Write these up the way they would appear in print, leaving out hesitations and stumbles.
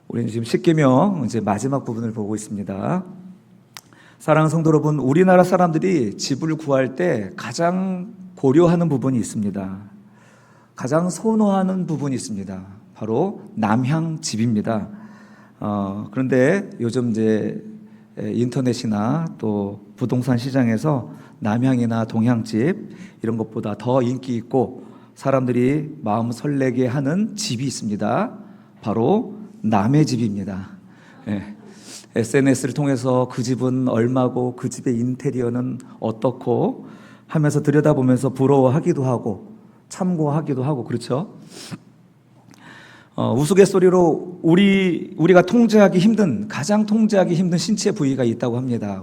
우리는 지금 십계명 이제 마지막 부분을 보고 있습니다. 사랑하는 성도 여러분, 우리나라 사람들이 집을 구할 때 가장 고려하는 부분이 있습니다. 가장 선호하는 부분이 있습니다. 바로 남향집입니다. 그런데 요즘 이제 인터넷이나 또 부동산 시장에서 남향이나 동향집 이런 것보다 더 인기 있고 사람들이 마음 설레게 하는 집이 있습니다. 바로 남의 집입니다. SNS를 통해서 그 집은 얼마고 그 집의 인테리어는 어떻고 하면서 들여다보면서 부러워하기도 하고 참고하기도 하고 그렇죠. 우스갯소리로 우리가 가장 통제하기 힘든 신체 부위가 있다고 합니다.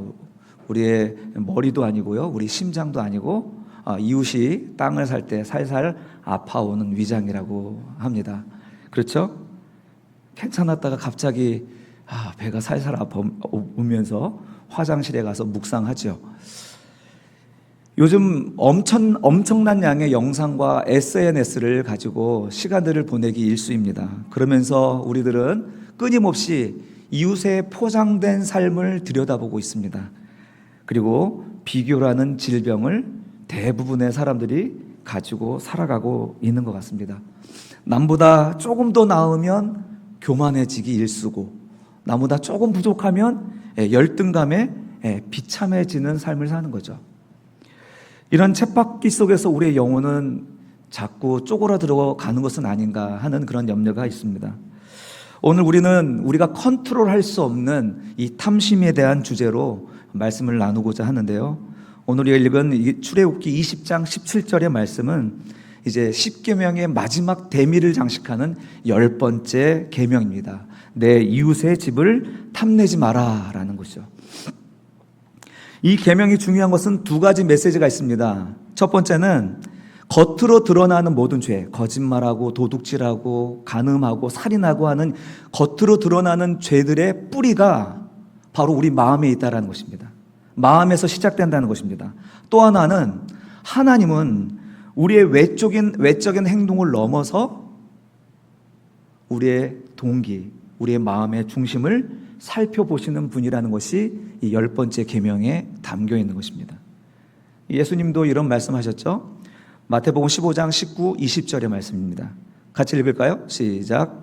우리의 머리도 아니고요, 우리 심장도 아니고 이웃이 땅을 살 때 살살 아파오는 위장이라고 합니다. 그렇죠? 괜찮았다가 갑자기 배가 살살 아파오면서 화장실에 가서 묵상하죠. 요즘 엄청난 양의 영상과 SNS를 가지고 시간들을 보내기 일쑤입니다. 그러면서 우리들은 끊임없이 이웃의 포장된 삶을 들여다보고 있습니다. 그리고 비교라는 질병을 대부분의 사람들이 가지고 살아가고 있는 것 같습니다. 남보다 조금 더 나으면 교만해지기 일쑤고 나보다 조금 부족하면 열등감에 비참해지는 삶을 사는 거죠. 이런 쳇바퀴 속에서 우리의 영혼은 자꾸 쪼그라들어 가는 것은 아닌가 하는 그런 염려가 있습니다. 오늘 우리가 컨트롤할 수 없는 이 탐심에 대한 주제로 말씀을 나누고자 하는데요. 오늘 읽은 출애굽기 20장 17절의 말씀은 이제 10계명의 마지막 대미를 장식하는 10번째 계명입니다. 내 이웃의 집을 탐내지 마라라는 것이죠. 이 계명이 중요한 것은 두 가지 메시지가 있습니다. 첫 번째는 겉으로 드러나는 모든 죄, 거짓말하고 도둑질하고 간음하고 살인하고 하는 겉으로 드러나는 죄들의 뿌리가 바로 우리 마음에 있다는 것입니다. 마음에서 시작된다는 것입니다. 또 하나는 하나님은 우리의 외적인 행동을 넘어서 우리의 동기, 우리의 마음의 중심을 살펴보시는 분이라는 것이 이 10번째 계명에 담겨 있는 것입니다. 예수님도 이런 말씀하셨죠. 마태복음 15장 19, 20절의 말씀입니다. 같이 읽을까요? 시작.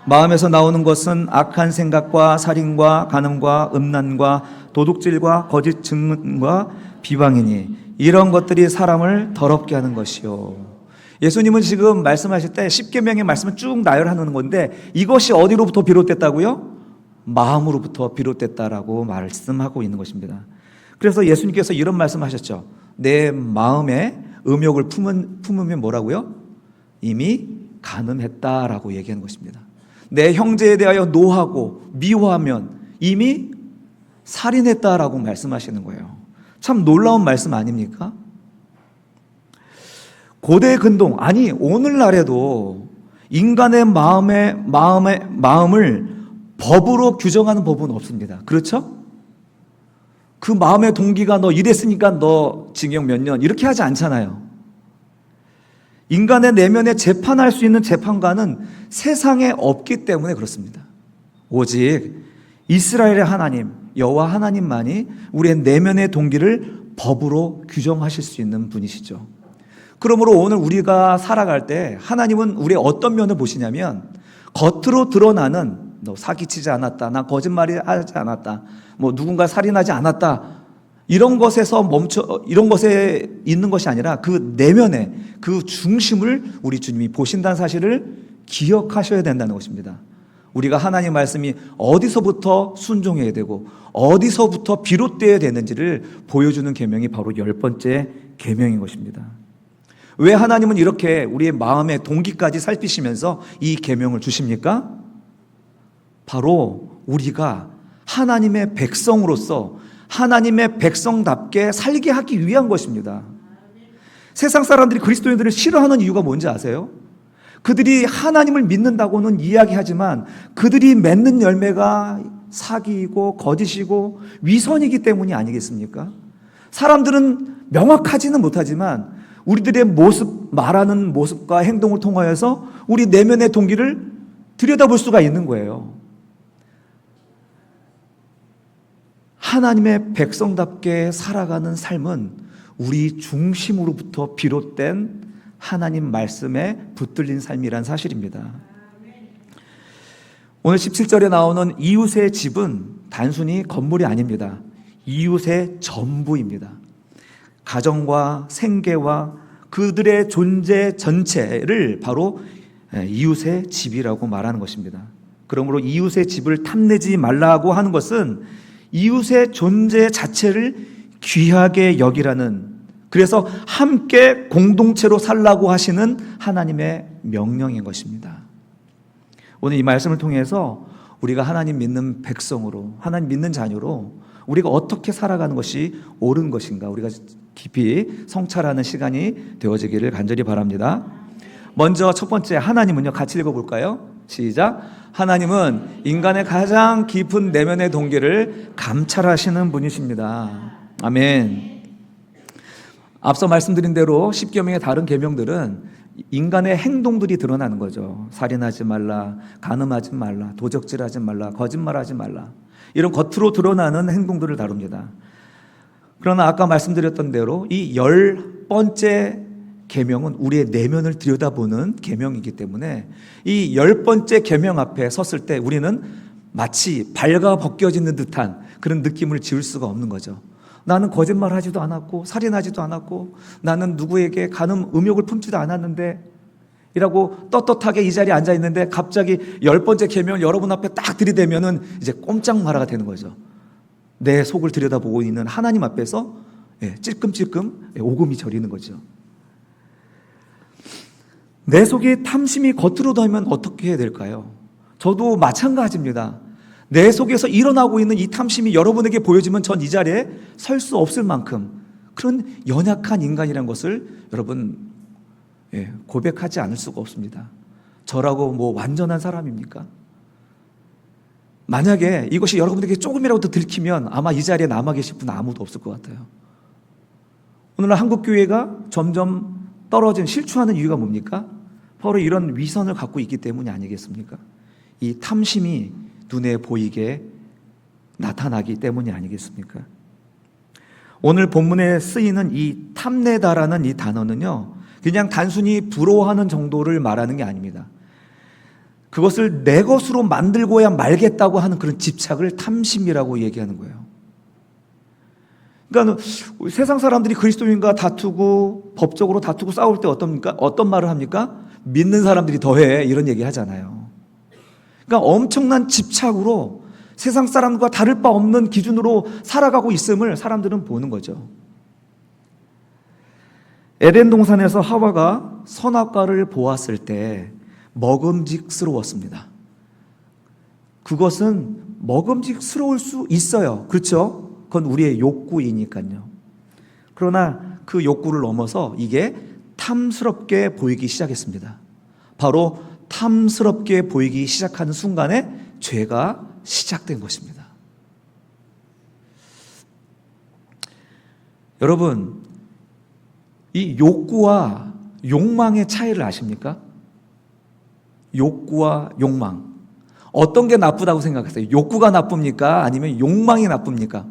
마음에서 나오는 것은 악한 생각과 살인과 간음과 음란과 도둑질과 거짓 증언과 비방이니 이런 것들이 사람을 더럽게 하는 것이요. 예수님은 지금 말씀하실 때 10계명의 말씀을 쭉 나열하는 건데 이것이 어디로부터 비롯됐다고요? 마음으로부터 비롯됐다라고 말씀하고 있는 것입니다. 그래서 예수님께서 이런 말씀하셨죠. 내 마음에 음욕을 품으면 뭐라고요? 이미 간음했다라고 얘기하는 것입니다. 내 형제에 대하여 노하고 미워하면 이미 살인했다라고 말씀하시는 거예요. 참 놀라운 말씀 아닙니까? 고대 근동, 아니 오늘날에도 인간의 마음을 법으로 규정하는 법은 없습니다. 그렇죠? 그 마음의 동기가 너 이랬으니까 너 징역 몇 년 이렇게 하지 않잖아요. 인간의 내면에 재판할 수 있는 재판관은 세상에 없기 때문에 그렇습니다. 오직 이스라엘의 하나님, 여호와 하나님만이 우리의 내면의 동기를 법으로 규정하실 수 있는 분이시죠. 그러므로 오늘 우리가 살아갈 때 하나님은 우리의 어떤 면을 보시냐면 겉으로 드러나는 너 사기치지 않았다, 나 거짓말이 하지 않았다, 뭐 누군가 살인하지 않았다 이런 것에 있는 것이 아니라 그 내면의 그 중심을 우리 주님이 보신다는 사실을 기억하셔야 된다는 것입니다. 우리가 하나님 말씀이 어디서부터 순종해야 되고 어디서부터 비롯되어야 되는지를 보여주는 계명이 바로 10번째 계명인 것입니다. 왜 하나님은 이렇게 우리의 마음의 동기까지 살피시면서 이 계명을 주십니까? 바로 우리가 하나님의 백성으로서 하나님의 백성답게 살게 하기 위한 것입니다. 세상 사람들이 그리스도인들을 싫어하는 이유가 뭔지 아세요? 그들이 하나님을 믿는다고는 이야기하지만 그들이 맺는 열매가 사기이고 거짓이고 위선이기 때문이 아니겠습니까? 사람들은 명확하지는 못하지만 우리들의 모습, 말하는 모습과 행동을 통하여서 우리 내면의 동기를 들여다볼 수가 있는 거예요. 하나님의 백성답게 살아가는 삶은 우리 중심으로부터 비롯된 하나님 말씀에 붙들린 삶이란 사실입니다. 오늘 17절에 나오는 이웃의 집은 단순히 건물이 아닙니다. 이웃의 전부입니다. 가정과 생계와 그들의 존재 전체를 바로 이웃의 집이라고 말하는 것입니다. 그러므로 이웃의 집을 탐내지 말라고 하는 것은 이웃의 존재 자체를 귀하게 여기라는, 그래서 함께 공동체로 살라고 하시는 하나님의 명령인 것입니다. 오늘 이 말씀을 통해서 우리가 하나님 믿는 백성으로, 하나님 믿는 자녀로 우리가 어떻게 살아가는 것이 옳은 것인가, 우리가 깊이 성찰하는 시간이 되어지기를 간절히 바랍니다. 먼저 첫 번째, 하나님은요, 같이 읽어볼까요? 시작. 하나님은 인간의 가장 깊은 내면의 동기를 감찰하시는 분이십니다. 아멘. 앞서 말씀드린 대로 10계명의 다른 계명들은 인간의 행동들이 드러나는 거죠. 살인하지 말라, 간음하지 말라, 도적질하지 말라, 거짓말하지 말라, 이런 겉으로 드러나는 행동들을 다룹니다. 그러나 아까 말씀드렸던 대로 이 10번째 계명은 우리의 내면을 들여다보는 계명이기 때문에 이 10번째 계명 앞에 섰을 때 우리는 마치 발가 벗겨지는 듯한 그런 느낌을 지울 수가 없는 거죠. 나는 거짓말하지도 않았고 살인하지도 않았고 나는 누구에게 간음 음욕을 품지도 않았는데 이라고 떳떳하게 이 자리에 앉아 있는데 갑자기 10번째 계명을 여러분 앞에 딱 들이대면은 이제 꼼짝 말아가 되는 거죠. 내 속을 들여다보고 있는 하나님 앞에서 찔끔찔끔 오금이 저리는 거죠. 내 속에 탐심이 겉으로 닿으면 어떻게 해야 될까요? 저도 마찬가지입니다. 내 속에서 일어나고 있는 이 탐심이 여러분에게 보여지면 전 이 자리에 설 수 없을 만큼 그런 연약한 인간이라는 것을 여러분 고백하지 않을 수가 없습니다. 저라고 뭐 완전한 사람입니까? 만약에 이것이 여러분에게 조금이라도 더 들키면 아마 이 자리에 남아 계실 분 아무도 없을 것 같아요. 오늘날 한국교회가 점점 떨어진, 실추하는 이유가 뭡니까? 바로 이런 위선을 갖고 있기 때문이 아니겠습니까? 이 탐심이 눈에 보이게 나타나기 때문이 아니겠습니까? 오늘 본문에 쓰이는 이 탐내다라는 이 단어는요, 그냥 단순히 부러워하는 정도를 말하는 게 아닙니다. 그것을 내 것으로 만들고야 말겠다고 하는 그런 집착을 탐심이라고 얘기하는 거예요. 그러니까 세상 사람들이 그리스도인과 다투고 법적으로 다투고 싸울 때 어떤 말을 합니까? 믿는 사람들이 더해, 이런 얘기 하잖아요. 그러니까 엄청난 집착으로 세상 사람과 다를 바 없는 기준으로 살아가고 있음을 사람들은 보는 거죠. 에덴 동산에서 하와가 선악과를 보았을 때 먹음직스러웠습니다. 그것은 먹음직스러울 수 있어요. 그렇죠? 그건 우리의 욕구이니까요. 그러나 그 욕구를 넘어서 이게 탐스럽게 보이기 시작했습니다. 바로 탐스럽게 보이기 시작하는 순간에 죄가 시작된 것입니다. 여러분, 이 욕구와 욕망의 차이를 아십니까? 욕구와 욕망. 어떤 게 나쁘다고 생각하세요? 욕구가 나쁩니까? 아니면 욕망이 나쁩니까?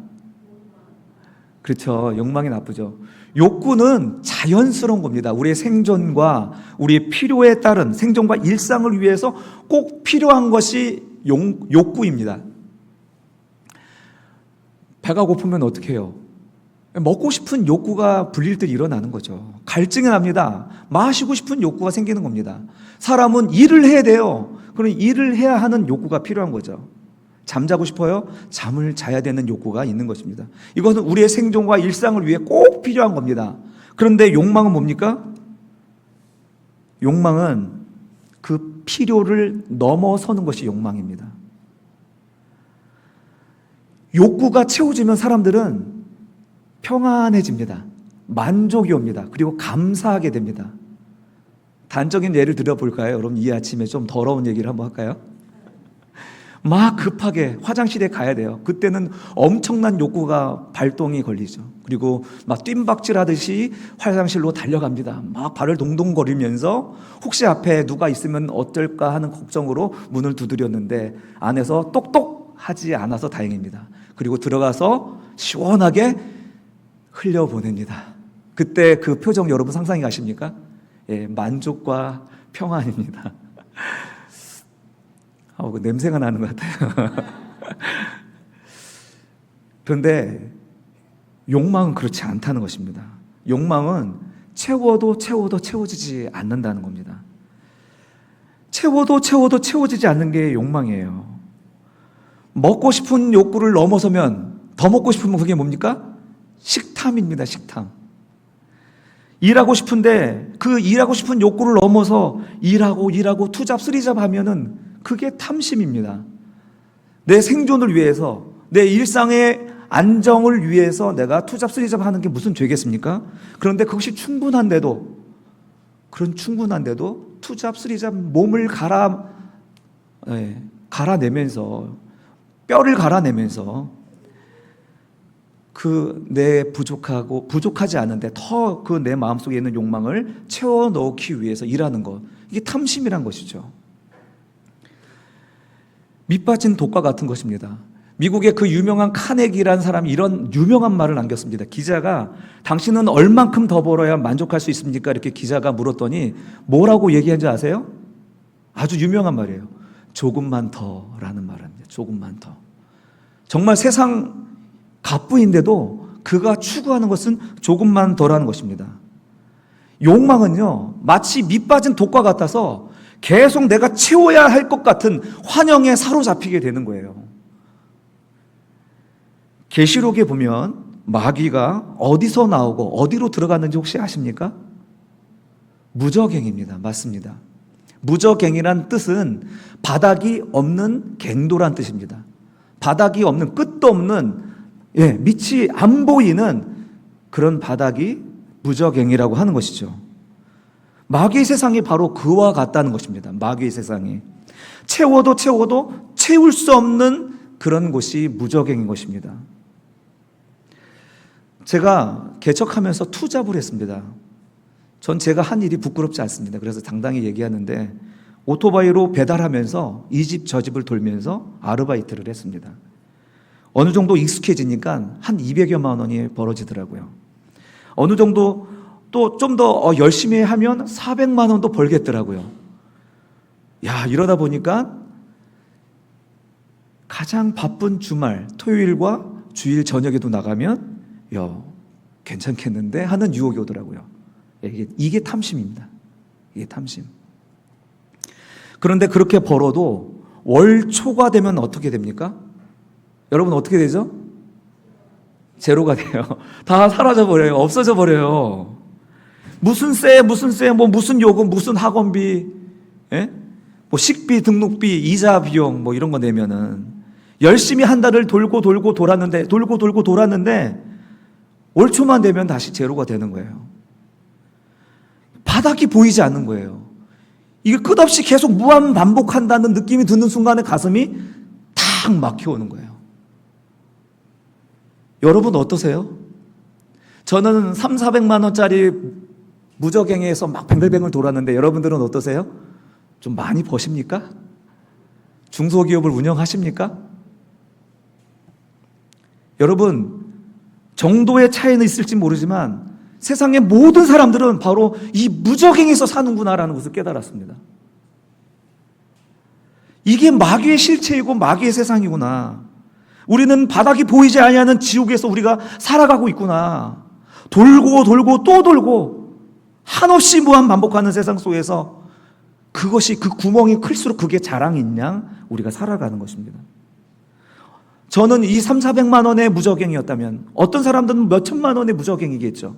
그렇죠. 욕망이 나쁘죠. 욕구는 자연스러운 겁니다. 우리의 생존과 우리의 필요에 따른 생존과 일상을 위해서 꼭 필요한 것이 욕구입니다. 배가 고프면 어떻게 해요? 먹고 싶은 욕구가 불릴 때 일어나는 거죠. 갈증이 납니다. 마시고 싶은 욕구가 생기는 겁니다. 사람은 일을 해야 돼요. 그럼 일을 해야 하는 욕구가 필요한 거죠. 잠자고 싶어요? 잠을 자야 되는 욕구가 있는 것입니다. 이것은 우리의 생존과 일상을 위해 꼭 필요한 겁니다. 그런데 욕망은 뭡니까? 욕망은 그 필요를 넘어서는 것이 욕망입니다. 욕구가 채워지면 사람들은 평안해집니다. 만족이 옵니다. 그리고 감사하게 됩니다. 단적인 예를 들어볼까요? 여러분, 이 아침에 좀 더러운 얘기를 한번 할까요? 막 급하게 화장실에 가야 돼요. 그때는 엄청난 욕구가 발동이 걸리죠. 그리고 막 뜀박질하듯이 화장실로 달려갑니다. 막 발을 동동거리면서 혹시 앞에 누가 있으면 어떨까 하는 걱정으로 문을 두드렸는데 안에서 똑똑 하지 않아서 다행입니다. 그리고 들어가서 시원하게 흘려보냅니다. 그때 그 표정 여러분 상상이 가십니까? 예, 만족과 평안입니다. 그 냄새가 나는 것 같아요. 그런데 욕망은 그렇지 않다는 것입니다. 욕망은 채워도 채워지지 않는다는 겁니다. 채워도 채워지지 않는 게 욕망이에요. 먹고 싶은 욕구를 넘어서면 더 먹고 싶으면 그게 뭡니까? 식탐입니다. 식탐. 일하고 싶은데 그 일하고 싶은 욕구를 넘어서 일하고 투잡 쓰리잡 하면은 그게 탐심입니다. 내 생존을 위해서, 내 일상의 안정을 위해서 내가 투잡 쓰리잡 하는 게 무슨 죄겠습니까? 그런데 그것이 충분한데도 투잡 쓰리잡 몸을 갈아내면서 뼈를 갈아내면서 그 내 부족하지 않은데 더 그 내 마음속에 있는 욕망을 채워 넣기 위해서 일하는 것, 이게 탐심이란 것이죠. 밑빠진 독과 같은 것입니다. 미국의 그 유명한 카네기라는 사람이 이런 유명한 말을 남겼습니다. 기자가 당신은 얼만큼 더 벌어야 만족할 수 있습니까? 이렇게 기자가 물었더니 뭐라고 얘기한지 아세요? 아주 유명한 말이에요. 조금만 더라는 말입니다. 조금만 더. 정말 세상 갑부인데도 그가 추구하는 것은 조금만 더라는 것입니다. 욕망은요, 마치 밑빠진 독과 같아서 계속 내가 채워야 할 것 같은 환영에 사로잡히게 되는 거예요. 계시록에 보면 마귀가 어디서 나오고 어디로 들어갔는지 혹시 아십니까? 무저갱입니다. 맞습니다. 무저갱이란 뜻은 바닥이 없는 갱도란 뜻입니다. 바닥이 없는, 끝도 없는, 밑이 안 보이는 그런 바닥이 무저갱이라고 하는 것이죠. 마귀의 세상이 바로 그와 같다는 것입니다. 마귀의 세상이 채워도 채울 수 없는 그런 곳이 무저갱인 것입니다. 제가 개척하면서 투잡을 했습니다. 전 제가 한 일이 부끄럽지 않습니다. 그래서 당당히 얘기하는데 오토바이로 배달하면서 이 집 저 집을 돌면서 아르바이트를 했습니다. 어느 정도 익숙해지니까 한 200여만 원이 벌어지더라고요. 어느 정도 또 좀 더 열심히 하면 400만 원도 벌겠더라고요. 이러다 보니까 가장 바쁜 주말, 토요일과 주일 저녁에도 나가면 괜찮겠는데 하는 유혹이 오더라고요. 이게 탐심입니다. 이게 탐심. 그런데 그렇게 벌어도 월 초가 되면 어떻게 됩니까? 여러분 어떻게 되죠? 제로가 돼요. 다 사라져 버려요. 없어져 버려요. 무슨 무슨 요금, 무슨 학원비, 식비, 등록비, 이자 비용 이런 거 내면은 열심히 한 달을 돌고 돌았는데 월 초만 되면 다시 제로가 되는 거예요. 바닥이 보이지 않는 거예요. 이게 끝없이 계속 무한 반복한다는 느낌이 드는 순간에 가슴이 탁 막혀오는 거예요. 여러분 어떠세요? 저는 300~400만 원짜리 무저갱에서 막 뱅글뱅글 돌았는데 여러분들은 어떠세요? 좀 많이 버십니까? 중소기업을 운영하십니까? 여러분 정도의 차이는 있을지 모르지만 세상의 모든 사람들은 바로 이 무저갱에서 사는구나라는 것을 깨달았습니다. 이게 마귀의 실체이고 마귀의 세상이구나. 우리는 바닥이 보이지 아니하는 지옥에서 우리가 살아가고 있구나. 돌고 또 돌고 한없이 무한 반복하는 세상 속에서 그것이, 그 구멍이 클수록 그게 자랑인 양 우리가 살아가는 것입니다. 저는 이 300~400만 원의 무저갱이었다면 어떤 사람들은 몇 천만 원의 무저갱이겠죠.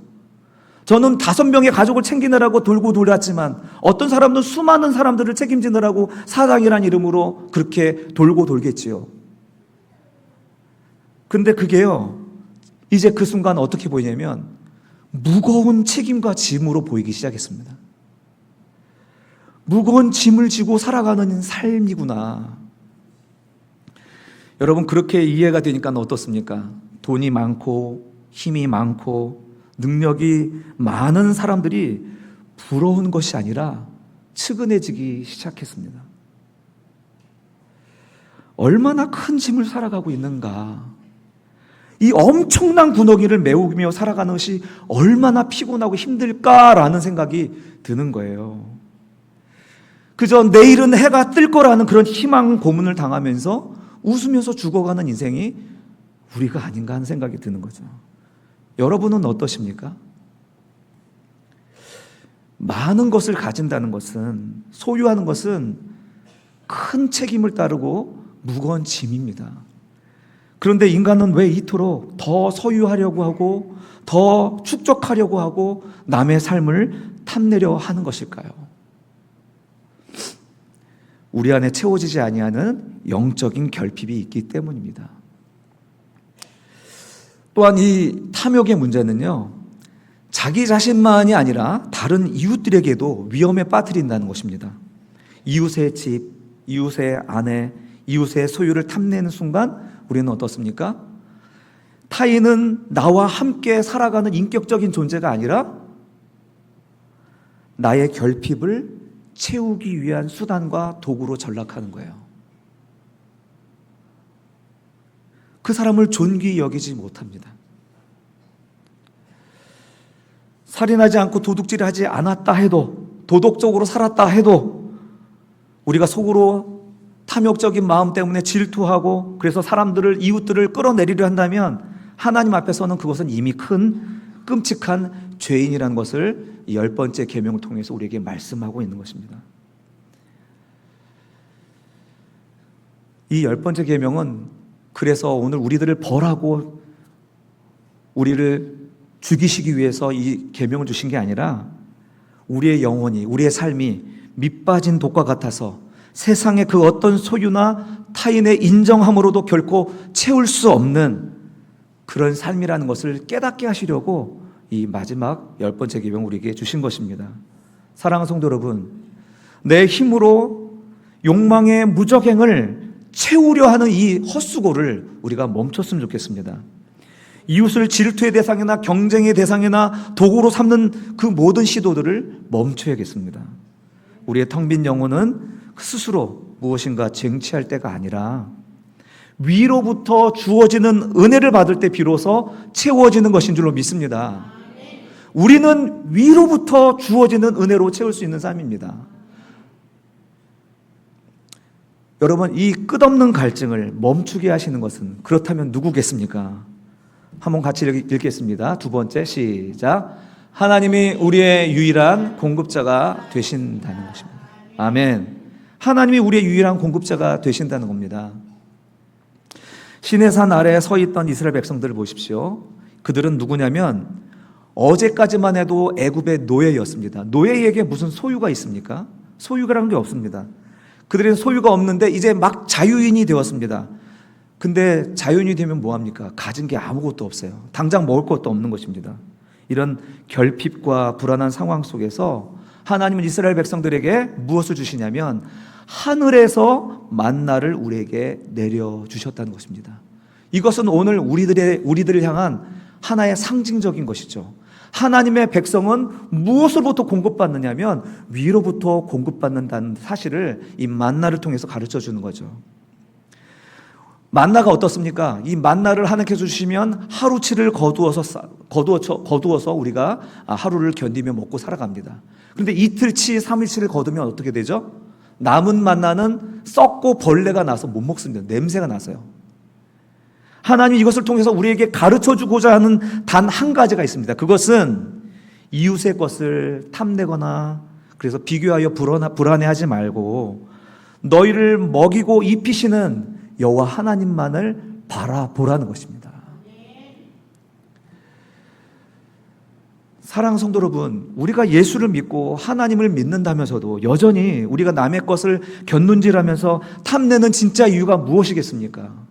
저는 5명의 가족을 챙기느라고 돌고 돌았지만 어떤 사람은 수많은 사람들을 책임지느라고 사장이란 이름으로 그렇게 돌고 돌겠지요. 근데 그게요, 이제 그 순간 어떻게 보이냐면 무거운 책임과 짐으로 보이기 시작했습니다. 무거운 짐을 지고 살아가는 삶이구나. 여러분 그렇게 이해가 되니까 어떻습니까? 돈이 많고 힘이 많고 능력이 많은 사람들이 부러운 것이 아니라 측은해지기 시작했습니다. 얼마나 큰 짐을 살아가고 있는가. 이 엄청난 군더기를 메우며 살아가는 것이 얼마나 피곤하고 힘들까라는 생각이 드는 거예요. 그저 내일은 해가 뜰 거라는 그런 희망 고문을 당하면서 웃으면서 죽어가는 인생이 우리가 아닌가 하는 생각이 드는 거죠. 여러분은 어떠십니까? 많은 것을 가진다는 것은, 소유하는 것은 큰 책임을 따르고 무거운 짐입니다. 그런데 인간은 왜 이토록 더 소유하려고 하고 더 축적하려고 하고 남의 삶을 탐내려 하는 것일까요? 우리 안에 채워지지 아니하는 영적인 결핍이 있기 때문입니다. 또한 이 탐욕의 문제는요, 자기 자신만이 아니라 다른 이웃들에게도 위험에 빠뜨린다는 것입니다. 이웃의 집, 이웃의 아내, 이웃의 소유를 탐내는 순간 우리는 어떻습니까? 타인은 나와 함께 살아가는 인격적인 존재가 아니라 나의 결핍을 채우기 위한 수단과 도구로 전락하는 거예요. 그 사람을 존귀히 여기지 못합니다. 살인하지 않고 도둑질하지 않았다 해도, 도덕적으로 살았다 해도 우리가 속으로 탐욕적인 마음 때문에 질투하고 그래서 사람들을, 이웃들을 끌어내리려 한다면 하나님 앞에서는 그것은 이미 큰 끔찍한 죄인이라는 것을 이 10번째 계명을 통해서 우리에게 말씀하고 있는 것입니다. 이 10번째 계명은 그래서 오늘 우리들을 벌하고 우리를 죽이시기 위해서 이 계명을 주신 게 아니라 우리의 영혼이, 우리의 삶이 밑빠진 독과 같아서 세상의 그 어떤 소유나 타인의 인정함으로도 결코 채울 수 없는 그런 삶이라는 것을 깨닫게 하시려고 이 마지막 10번째 계명을 우리에게 주신 것입니다. 사랑하는 성도 여러분, 내 힘으로 욕망의 무적행을 채우려 하는 이 헛수고를 우리가 멈췄으면 좋겠습니다. 이웃을 질투의 대상이나 경쟁의 대상이나 도구로 삼는 그 모든 시도들을 멈춰야겠습니다. 우리의 텅 빈 영혼은 스스로 무엇인가 쟁취할 때가 아니라 위로부터 주어지는 은혜를 받을 때 비로소 채워지는 것인 줄로 믿습니다. 우리는 위로부터 주어지는 은혜로 채울 수 있는 삶입니다. 여러분, 이 끝없는 갈증을 멈추게 하시는 것은 그렇다면 누구겠습니까? 한번 같이 읽겠습니다. 두 번째, 시작. 하나님이 우리의 유일한 공급자가 되신다는 것입니다. 아멘. 하나님이 우리의 유일한 공급자가 되신다는 겁니다. 시내산 아래에 서 있던 이스라엘 백성들을 보십시오. 그들은 누구냐면 어제까지만 해도 애굽의 노예였습니다. 노예에게 무슨 소유가 있습니까? 소유라는 게 없습니다. 그들은 소유가 없는데 이제 막 자유인이 되었습니다. 근데 자유인이 되면 뭐합니까? 가진 게 아무것도 없어요. 당장 먹을 것도 없는 것입니다. 이런 결핍과 불안한 상황 속에서 하나님은 이스라엘 백성들에게 무엇을 주시냐면 하늘에서 만나를 우리에게 내려주셨다는 것입니다. 이것은 오늘 우리들을 향한 하나의 상징적인 것이죠. 하나님의 백성은 무엇으로부터 공급받느냐면 위로부터 공급받는다는 사실을 이 만나를 통해서 가르쳐 주는 거죠. 만나가 어떻습니까? 이 만나를 하나님께서 주시면 하루치를 거두어서 우리가 하루를 견디며 먹고 살아갑니다. 그런데 이틀치, 3일치를 거두면 어떻게 되죠? 남은 만나는 썩고 벌레가 나서 못 먹습니다. 냄새가 나서요. 하나님이 이것을 통해서 우리에게 가르쳐 주고자 하는 단 한 가지가 있습니다. 그것은 이웃의 것을 탐내거나 그래서 비교하여 불안해하지 말고 너희를 먹이고 입히시는 여호와 하나님만을 바라보라는 것입니다. 사랑하는 성도 여러분, 우리가 예수를 믿고 하나님을 믿는다면서도 여전히 우리가 남의 것을 곁눈질하면서 탐내는 진짜 이유가 무엇이겠습니까?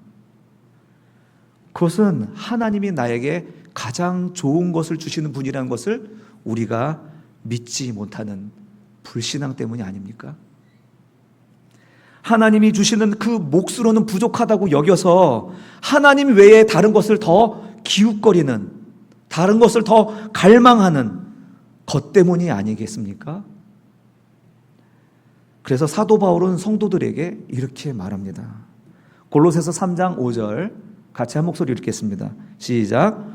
그것은 하나님이 나에게 가장 좋은 것을 주시는 분이라는 것을 우리가 믿지 못하는 불신앙 때문이 아닙니까? 하나님이 주시는 그 몫으로는 부족하다고 여겨서 하나님 외에 다른 것을 더 기웃거리는, 다른 것을 더 갈망하는 것 때문이 아니겠습니까? 그래서 사도 바울은 성도들에게 이렇게 말합니다. 골로새서 3장 5절 같이 한 목소리 읽겠습니다. 시작.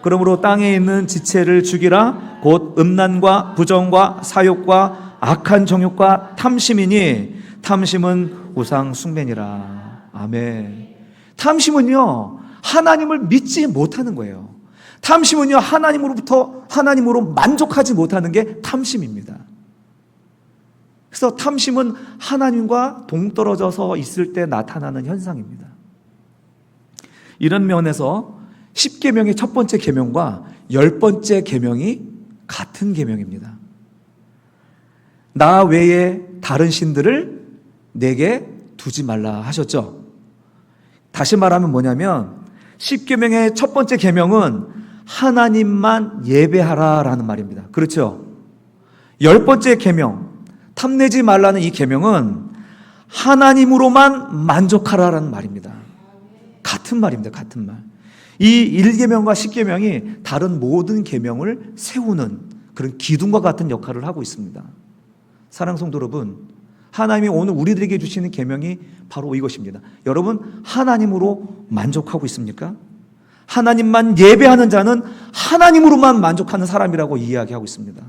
그러므로 땅에 있는 지체를 죽이라. 곧 음란과 부정과 사욕과 악한 정욕과 탐심이니 탐심은 우상 숭배니라. 아멘. 탐심은요, 하나님을 믿지 못하는 거예요. 탐심은요, 하나님으로 만족하지 못하는 게 탐심입니다. 그래서 탐심은 하나님과 동떨어져서 있을 때 나타나는 현상입니다. 이런 면에서 10계명의 첫 번째 계명과 10번째 계명이 같은 계명입니다. 나 외에 다른 신들을 내게 두지 말라 하셨죠. 다시 말하면 뭐냐면 10계명의 첫 번째 계명은 하나님만 예배하라라는 말입니다. 그렇죠? 10번째 계명, 탐내지 말라는 이 계명은 하나님으로만 만족하라라는 말입니다. 같은 말입니다. 같은 말. 이 1계명과 10계명이 다른 모든 계명을 세우는 그런 기둥과 같은 역할을 하고 있습니다. 사랑하는 성도 여러분, 하나님이 오늘 우리들에게 주시는 계명이 바로 이것입니다. 여러분, 하나님으로 만족하고 있습니까? 하나님만 예배하는 자는 하나님으로만 만족하는 사람이라고 이야기하고 있습니다.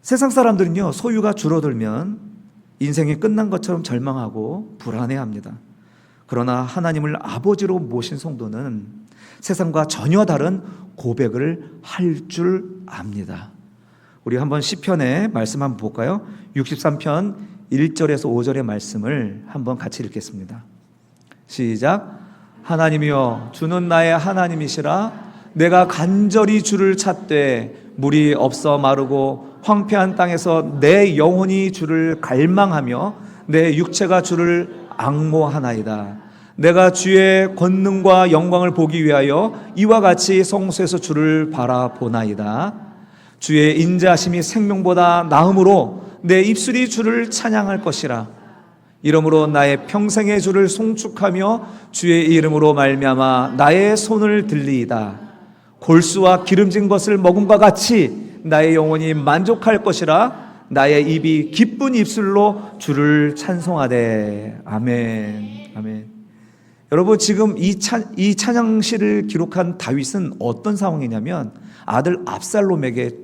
세상 사람들은요, 소유가 줄어들면 인생이 끝난 것처럼 절망하고 불안해합니다. 그러나 하나님을 아버지로 모신 성도는 세상과 전혀 다른 고백을 할 줄 압니다. 우리 한번 시편의 말씀 한번 볼까요? 63편 1절에서 5절의 말씀을 한번 같이 읽겠습니다. 시작. 하나님이여, 주는 나의 하나님이시라. 내가 간절히 주를 찾되 물이 없어 마르고 황폐한 땅에서 내 영혼이 주를 갈망하며 내 육체가 주를 앙모하나이다. 내가 주의 권능과 영광을 보기 위하여 이와 같이 성소에서 주를 바라보나이다. 주의 인자하심이 생명보다 나음으로 내 입술이 주를 찬양할 것이라. 이러므로 나의 평생의 주를 송축하며 주의 이름으로 말미암아 나의 손을 들리이다. 골수와 기름진 것을 먹음과 같이 나의 영혼이 만족할 것이라. 나의 입이 기쁜 입술로 주를 찬송하되. 아멘. 아멘. 여러분, 지금 이 찬양시를 기록한 다윗은 어떤 상황이냐면 아들 압살롬에게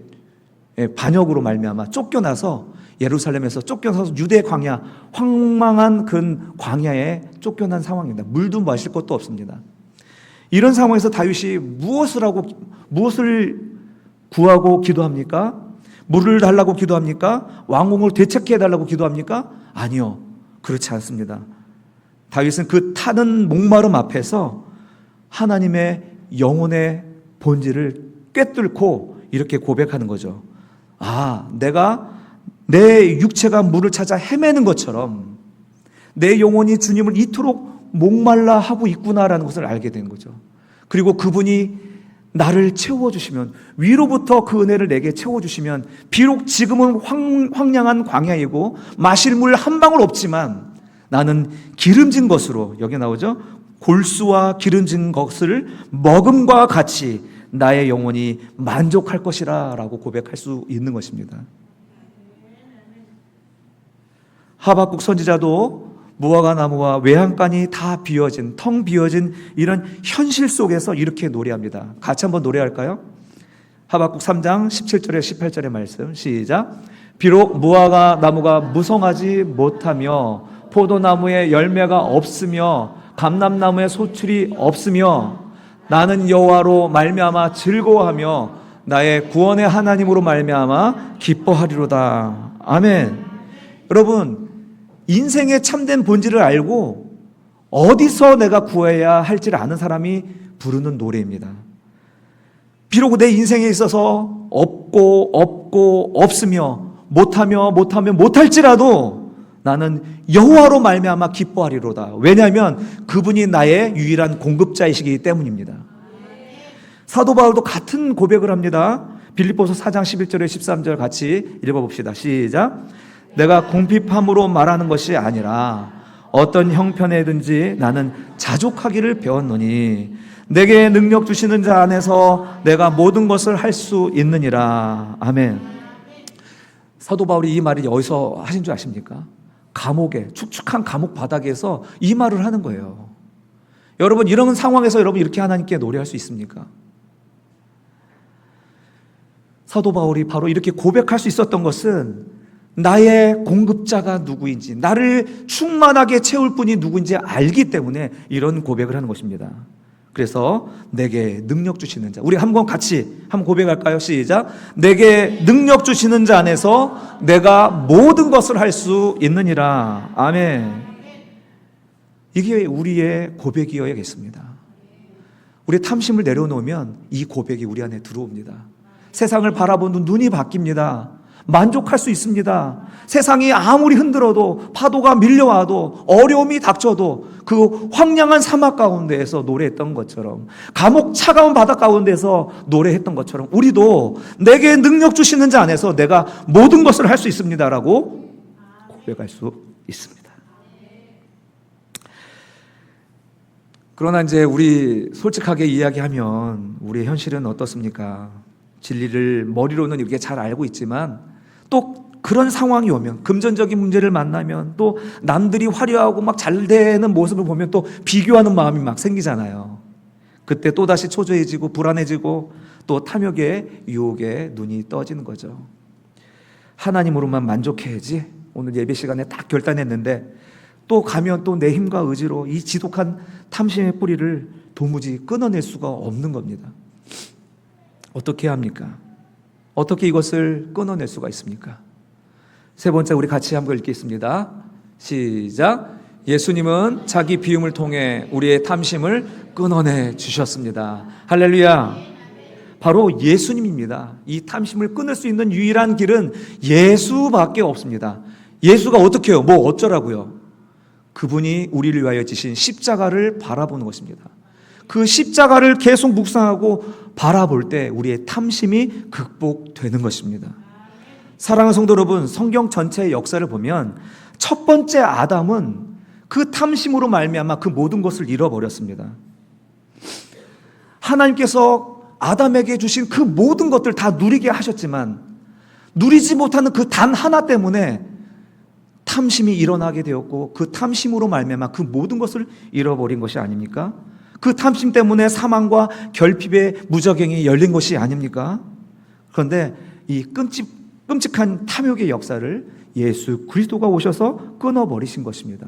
반역으로 말미암아 쫓겨나서 예루살렘에서 쫓겨나서 유대 광야, 황망한 그 광야에 쫓겨난 상황입니다. 물도 마실 것도 없습니다. 이런 상황에서 다윗이 무엇을 구하고 기도합니까? 물을 달라고 기도합니까? 왕궁을 되찾게 해달라고 기도합니까? 아니요, 그렇지 않습니다. 다윗은 그 타는 목마름 앞에서 하나님의 영혼의 본질을 꿰뚫고 이렇게 고백하는 거죠. 내가 내 육체가 물을 찾아 헤매는 것처럼 내 영혼이 주님을 이토록 목말라 하고 있구나라는 것을 알게 된 거죠. 그리고 그분이 나를 채워주시면, 위로부터 그 은혜를 내게 채워주시면, 비록 지금은 황량한 광야이고 마실 물 한 방울 없지만 나는 기름진 것으로, 여기 나오죠? 골수와 기름진 것을 먹음과 같이 나의 영혼이 만족할 것이라 라고 고백할 수 있는 것입니다. 하박국 선지자도 무화과 나무와 외양간이 다 비어진, 텅 비어진 이런 현실 속에서 이렇게 노래합니다. 같이 한번 노래할까요? 하박국 3장 17절에 18절의 말씀, 시작. 비록 무화과 나무가 무성하지 못하며 포도나무에 열매가 없으며 감람나무에 소출이 없으며 나는 여호와로 말미암아 즐거워하며 나의 구원의 하나님으로 말미암아 기뻐하리로다. 아멘. 여러분, 인생의 참된 본질을 알고 어디서 내가 구해야 할지를 아는 사람이 부르는 노래입니다. 비록 내 인생에 있어서 없으며 못할지라도 나는 여호와로 말미암아 기뻐하리로다. 왜냐하면 그분이 나의 유일한 공급자이시기 때문입니다. 사도 바울도 같은 고백을 합니다. 빌립보서 4장 11절에 13절 같이 읽어봅시다. 시작. 내가 궁핍함으로 말하는 것이 아니라 어떤 형편에든지 나는 자족하기를 배웠노니 내게 능력 주시는 자 안에서 내가 모든 것을 할 수 있느니라. 아멘. 사도 바울이 이 말을 어디서 하신 줄 아십니까? 감옥에, 축축한 감옥 바닥에서 이 말을 하는 거예요. 여러분, 이런 상황에서 여러분 이렇게 하나님께 노래할 수 있습니까? 사도 바울이 바로 이렇게 고백할 수 있었던 것은 나의 공급자가 누구인지, 나를 충만하게 채울 분이 누구인지 알기 때문에 이런 고백을 하는 것입니다. 그래서 내게 능력 주시는 자, 우리 한번 같이 한번 고백할까요? 시작. 내게 능력 주시는 자 안에서 내가 모든 것을 할 수 있느니라. 아멘. 이게 우리의 고백이어야겠습니다. 우리 탐심을 내려놓으면 이 고백이 우리 안에 들어옵니다. 세상을 바라보는 눈이 바뀝니다. 만족할 수 있습니다. 세상이 아무리 흔들어도, 파도가 밀려와도, 어려움이 닥쳐도 그 황량한 사막 가운데에서 노래했던 것처럼, 감옥 차가운 바다 가운데서 노래했던 것처럼 우리도 내게 능력 주시는 자 안에서 내가 모든 것을 할 수 있습니다라고 고백할 수 있습니다. 그러나 이제 우리 솔직하게 이야기하면 우리의 현실은 어떻습니까? 진리를 머리로는 이렇게 잘 알고 있지만 또 그런 상황이 오면, 금전적인 문제를 만나면, 또 남들이 화려하고 막 잘 되는 모습을 보면 또 비교하는 마음이 막 생기잖아요. 그때 또다시 초조해지고 불안해지고 또 탐욕의 유혹에 눈이 떠지는 거죠. 하나님으로만 만족해야지, 오늘 예배 시간에 딱 결단했는데 또 가면 또 내 힘과 의지로 이 지독한 탐심의 뿌리를 도무지 끊어낼 수가 없는 겁니다. 어떻게 해야 합니까? 어떻게 이것을 끊어낼 수가 있습니까? 세 번째, 우리 같이 한번 읽겠습니다. 시작. 예수님은 자기 비움을 통해 우리의 탐심을 끊어내 주셨습니다. 할렐루야. 바로 예수님입니다. 이 탐심을 끊을 수 있는 유일한 길은 예수밖에 없습니다. 예수가 어떻게 해요? 뭐 어쩌라고요? 그분이 우리를 위하여 지신 십자가를 바라보는 것입니다. 그 십자가를 계속 묵상하고 바라볼 때 우리의 탐심이 극복되는 것입니다. 사랑하는 성도 여러분, 성경 전체의 역사를 보면 첫 번째 아담은 그 탐심으로 말미암아 그 모든 것을 잃어버렸습니다. 하나님께서 아담에게 주신 그 모든 것들 다 누리게 하셨지만 누리지 못하는 그 단 하나 때문에 탐심이 일어나게 되었고, 그 탐심으로 말미암아 그 모든 것을 잃어버린 것이 아닙니까? 그 탐심 때문에 사망과 결핍의 무저갱이 열린 것이 아닙니까? 그런데 이 끔찍한 탐욕의 역사를 예수 그리스도가 오셔서 끊어버리신 것입니다.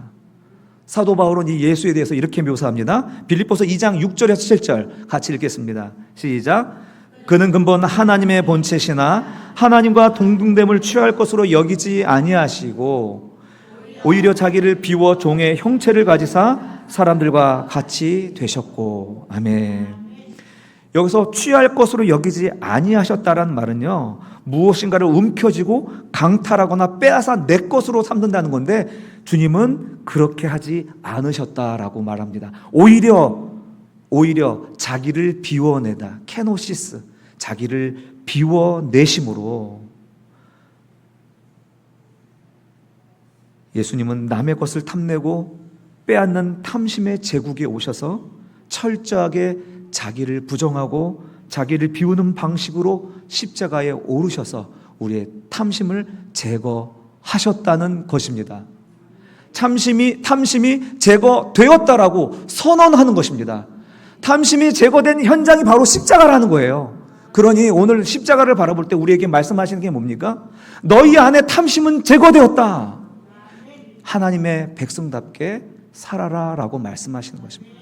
사도 바울은 이 예수에 대해서 이렇게 묘사합니다. 빌립보서 2장 6절에서 7절 같이 읽겠습니다. 시작. 그는 근본 하나님의 본체시나 하나님과 동등됨을 취할 것으로 여기지 아니하시고 오히려 자기를 비워 종의 형체를 가지사 사람들과 같이 되셨고. 아멘. 여기서 취할 것으로 여기지 아니하셨다라는 말은요, 무엇인가를 움켜쥐고 강탈하거나 빼앗아 내 것으로 삼는다는 건데 주님은 그렇게 하지 않으셨다라고 말합니다. 오히려 자기를 비워내다, 케노시스, 자기를 비워내심으로 예수님은 남의 것을 탐내고 빼앗는 탐심의 제국에 오셔서 철저하게 자기를 부정하고 자기를 비우는 방식으로 십자가에 오르셔서 우리의 탐심을 제거하셨다는 것입니다. 탐심이 제거되었다라고 선언하는 것입니다. 탐심이 제거된 현장이 바로 십자가라는 거예요. 그러니 오늘 십자가를 바라볼 때 우리에게 말씀하시는 게 뭡니까? 너희 안에 탐심은 제거되었다. 하나님의 백성답게 살아라 라고 말씀하시는 것입니다.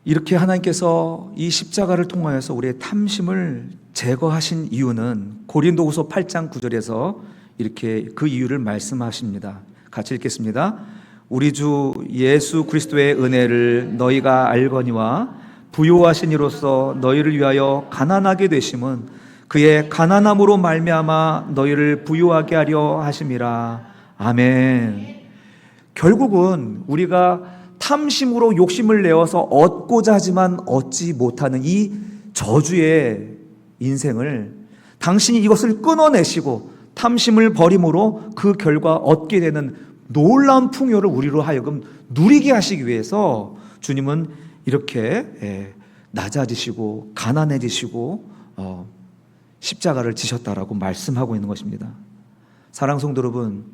이렇게 하나님께서 이 십자가를 통하여서 우리의 탐심을 제거하신 이유는 고린도후서 8장 9절에서 이렇게 그 이유를 말씀하십니다. 같이 읽겠습니다. 우리 주 예수 그리스도의 은혜를 너희가 알거니와 부요하신 이로써 너희를 위하여 가난하게 되심은 그의 가난함으로 말미암아 너희를 부요하게 하려 하심이라. 아멘. 결국은 우리가 탐심으로 욕심을 내어서 얻고자 하지만 얻지 못하는 이 저주의 인생을 당신이 이것을 끊어내시고 탐심을 버림으로 그 결과 얻게 되는 놀라운 풍요를 우리로 하여금 누리게 하시기 위해서 주님은 이렇게 낮아지시고 가난해지시고 십자가를 지셨다라고 말씀하고 있는 것입니다. 사랑하는 성도 여러분,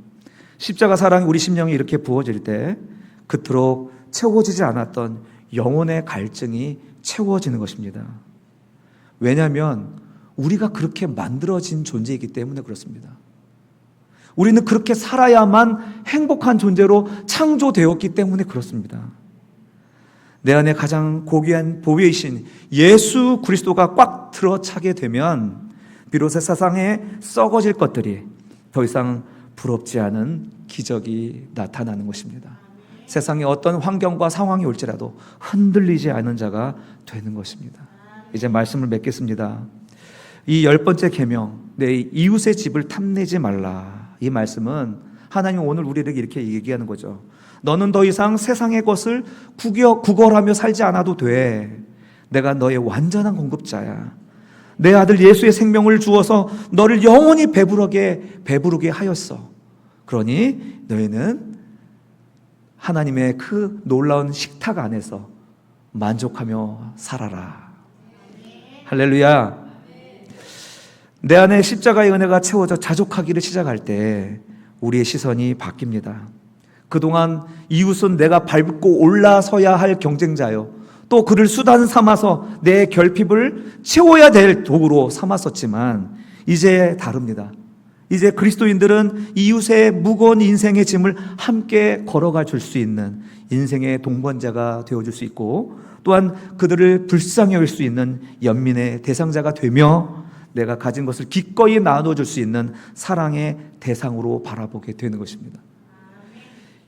십자가 사랑이 우리 심령에 이렇게 부어질 때 그토록 채워지지 않았던 영혼의 갈증이 채워지는 것입니다. 왜냐하면 우리가 그렇게 만들어진 존재이기 때문에 그렇습니다. 우리는 그렇게 살아야만 행복한 존재로 창조되었기 때문에 그렇습니다. 내 안에 가장 고귀한 보배이신 예수 그리스도가 꽉 들어차게 되면 비로소 세상에 썩어질 것들이 더 이상 부럽지 않은 기적이 나타나는 것입니다. 세상에 어떤 환경과 상황이 올지라도 흔들리지 않은 자가 되는 것입니다. 이제 말씀을 맺겠습니다. 이 10번째 계명, 내 이웃의 집을 탐내지 말라. 이 말씀은 하나님 오늘 우리에게 이렇게 얘기하는 거죠. 너는 더 이상 세상의 것을 구걸하며 살지 않아도 돼. 내가 너의 완전한 공급자야. 내 아들 예수의 생명을 주어서 너를 영원히 배부르게 하였어. 그러니 너희는 하나님의 그 놀라운 식탁 안에서 만족하며 살아라. 할렐루야. 내 안에 십자가의 은혜가 채워져 자족하기를 시작할 때 우리의 시선이 바뀝니다. 그동안 이웃은 내가 밟고 올라서야 할 경쟁자요, 또 그를 수단 삼아서 내 결핍을 채워야 될 도구로 삼았었지만 이제 다릅니다. 이제 그리스도인들은 이웃의 무거운 인생의 짐을 함께 걸어가 줄 수 있는 인생의 동반자가 되어줄 수 있고, 또한 그들을 불쌍히 여길 수 있는 연민의 대상자가 되며 내가 가진 것을 기꺼이 나눠줄 수 있는 사랑의 대상으로 바라보게 되는 것입니다.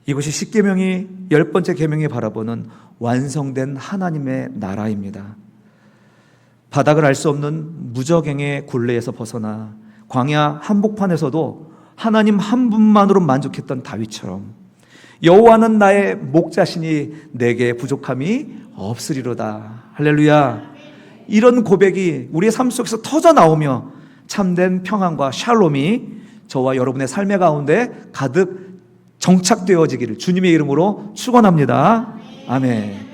이것이 십계명이 10번째 계명이 바라보는 완성된 하나님의 나라입니다. 바닥을 알 수 없는 무적행의 굴레에서 벗어나 광야 한복판에서도 하나님 한 분만으로 만족했던 다윗처럼 여호와는 나의 목자시니 내게 부족함이 없으리로다. 할렐루야. 이런 고백이 우리의 삶 속에서 터져 나오며 참된 평안과 샬롬이 저와 여러분의 삶의 가운데 가득 정착되어지기를 주님의 이름으로 축원합니다. 아멘.